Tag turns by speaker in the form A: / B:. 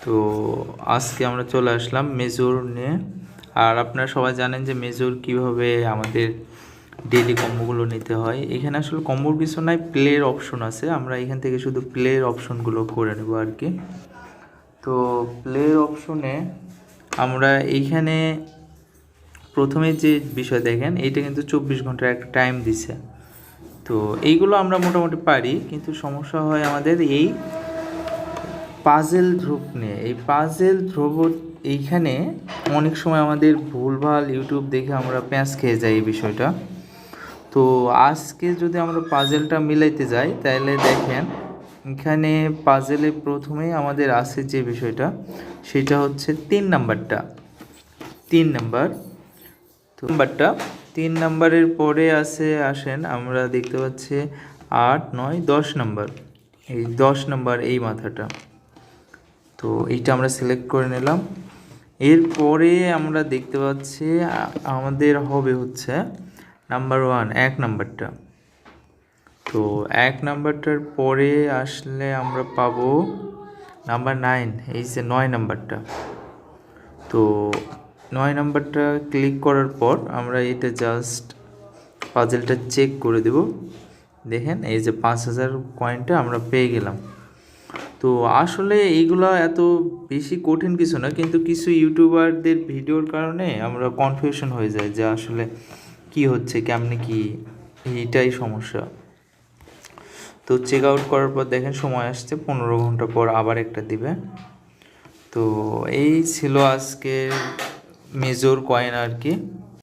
A: তো আজকে আমরা চলে আসলাম মেজর নিয়ে। আর আপনারা সবাই জানেন যে মেজর কিভাবে আমাদের ডেইলি কম্বোগুলো নিতে হয়। এখানে আসলে কম্বোর কিছু নাই, প্লের অপশন আছে। আমরা এখান থেকে শুধু প্লের অপশনগুলো করে নেব আর কি। তো প্লের অপশনে আমরা এইখানে প্রথমে যে বিষয় দেখেন, এইটা কিন্তু 24 ঘন্টার একটা টাইম দিছে। তো এইগুলো আমরা মোটামুটি পারি, কিন্তু সমস্যা হয় আমাদের এই পাজেল ধ্রুব নিয়ে। এই পাজেল ধ্রুব এইখানে অনেক সময় আমাদের ভুলভাল ইউটিউব দেখে আমরা প্যাঁচ খেয়ে যাই এই বিষয়টা। তো আজকে যদি আমরা পাজেলটা মিলাইতে যাই তাহলে দেখেন এখানে পাজেলে প্রথমেই আমাদের আছে যে বিষয়টা, সেটা হচ্ছে 3 নাম্বারটা। 3 নাম্বার নাম্বারটা 3 নাম্বারের পরে আসেন আমরা দেখতে পাচ্ছি 8, 9, 10 নাম্বার। এই 10 নাম্বার এই মাথাটা, তো এইটা আমরা সিলেক্ট করে নিলাম। এরপরে আমরা দেখতে পাচ্ছি আমাদের হবে হচ্ছে নাম্বার 1, 1 নাম্বারটা। তো 1 নাম্বারটার পরে আসলে আমরা পাবো নাম্বার 9, এই যে 9 নাম্বারটা। তো 9 নাম্বারটা ক্লিক করার পর আমরা এটা জাস্ট পাজেলটা চেক করে দেব। দেখেন এই যে 5000 কয়েনটা আমরা পেয়ে গেলাম। তো আসলে এইগুলো এত বেশি কঠিন কিছু না, কিন্তু কিছু ইউটিউবারদের ভিডিওর কারণে আমরা কনফিউশন হয়ে যায় যে আসলে কি হচ্ছে, কেমনে কি, এইটাই সমস্যা। তো চেক আউট করার পর দেখেন সময় আসছে 15 ঘন্টা পর আবার একটা দিবে। তো এই ছিল আজকের মেজর কয়েন আর কি।